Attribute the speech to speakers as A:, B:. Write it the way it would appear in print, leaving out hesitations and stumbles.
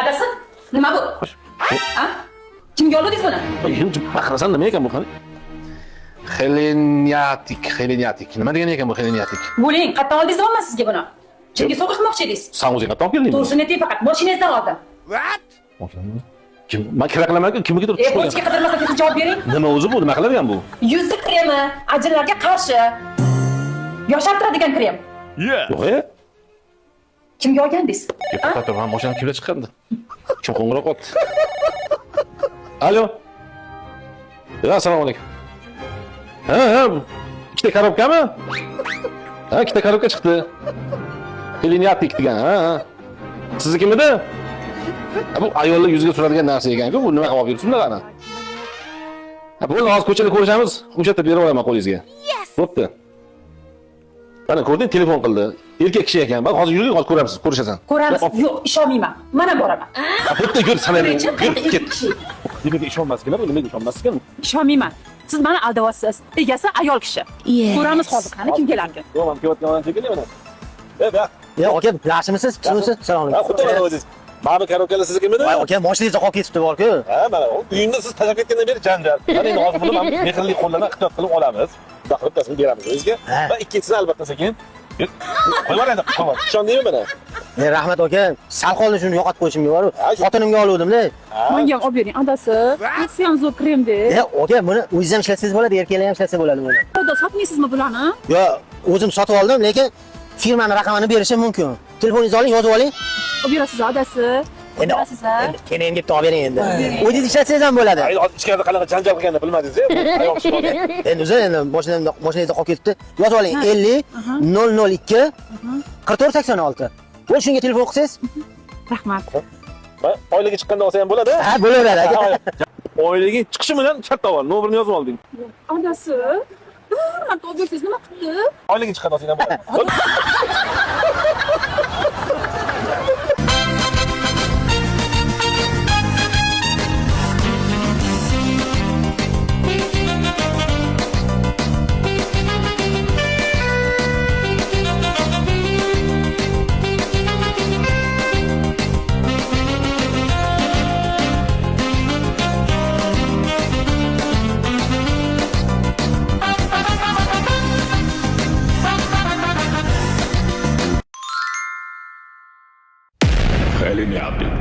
A: Adasi, nima bu? Ha? Kimga yo'lladingiz buni?
B: Endi baqirasan nima ekan bu qani? Heleniyatik. Nima degan ekan bu heleniyatik?
A: Bo'ling, qayerdan oldingiz deyapman sizga buni. Kimga sovg'a qilmoqchi edingiz?
B: Sen o'zing qayerdan olib kelding?
A: To'g'risini ayting, faqat mashinangizdan oldim.
B: Kim? Men kerak qilaman-ku, kimga turib
A: Hech kim qidirmasa siz javob bering.
B: Nima o'zi bu? Nima qiladigan bu?
A: Yuzli kremi, ajinlarga qarshi. Yoshartiradigan krem.
B: Yo'q-e.
A: Kimga olgandingiz?
B: To'xta, men mashinadan kimlar chiqqandi? Kim qo'ng'iroq qildi? Alo. Assalomu alaykum. Ha, ikkita korobkami? Ha, ikkita korobka chiqdi. Heleniyatik degan, ha. Sizniki edi? Bu ayollar yuziga suradigan narsa ekan-ku, bu nima qilib olib yuribsiz bunaqa? Ha, bo'ldi, hozir ko'chada ko'rishamiz. O'sha yerda berib olaman qo'lingizga. Bo'pti. Mana ko'rding, telefon qildi. Erkak kishi ekan. Bak, hozir yuring, hozir ko'ramiz, ko'rishasan.
A: Ko'ramiz. Yo'q, ishonmayman. Mana boraman.
B: Ha, bo'pti, yur, sanayman. Yur, ket. Nimaga ishonmasligini, nimaga ishonmasligini?
A: Ishonmayman. Siz meni aldayapsiz. Egasi ayol kishi. Ko'ramiz hozir qani kim kelarkan.
B: Yo'q, men kelayotganman shekilli mana.
C: Ya aka, yaxshimisiz? Tushunsiz? Salom alaykum.
B: Xuddi mana o'zingiz. Mana bu korobkalar siznikimi?
C: Voy aka, mashinangizda qolib ketibdi bor-ku.
B: Ha, mana uyingda siz tashlab ketgandan beri janjal. Mana endi hozir buni men mehrli qo'llardan ixtiyot qilib olamiz. Xudo qilib tasini beramiz o'zingizga. Va ikkinchisini albatta sekin. Qo'yvar endi, qo'yvar. Ishondingmi mana?
C: Rahmat aka, sal qoldi shuni yo'qotib qo'yishimga bor-ku. Xotinimga oluvdim-da.
A: Menga ham olib bering, adasi. Hech ham zo'r krem-da.
C: Ya aka, buni o'zingiz ham ishlatsangiz bo'ladi, erkaklar ham ishlatsa bo'ladi buni.
A: Xudo sotmaysizmi bularni?
C: Yo, o'zim sotib oldim, lekin firmani raqamini berishim mumkin. Telefoningizni oling, yozib oling.
A: Olib berasiz adasi.
C: Endi
A: berasiz-a?
C: keyin deb olib bering endi. O'zingiz ishlatsangiz ham bo'ladi.
B: Ay, hozir ichkarida qanaqa janjal qilganini bilmadingiz-a? Ayol kishi bo'lgan.
C: Endi o'zi endi mashinangizda qolib ketibdi. Yozib oling 50 002 44 86. Bo'l shunga telefon qilsangiz.
A: Rahmat.
B: Oilaga chiqqanda olsa ham bo'ladi.
C: Ha, bo'laveradi aka.
B: Oilaga chiqishi bilan shartda bor. Nomerini yozib olding.
A: Adasi. Marta olib bersangiz nima qildi?
B: Oilaga chiqqanda olsa ham bo'ladi.
D: Heleniyatik.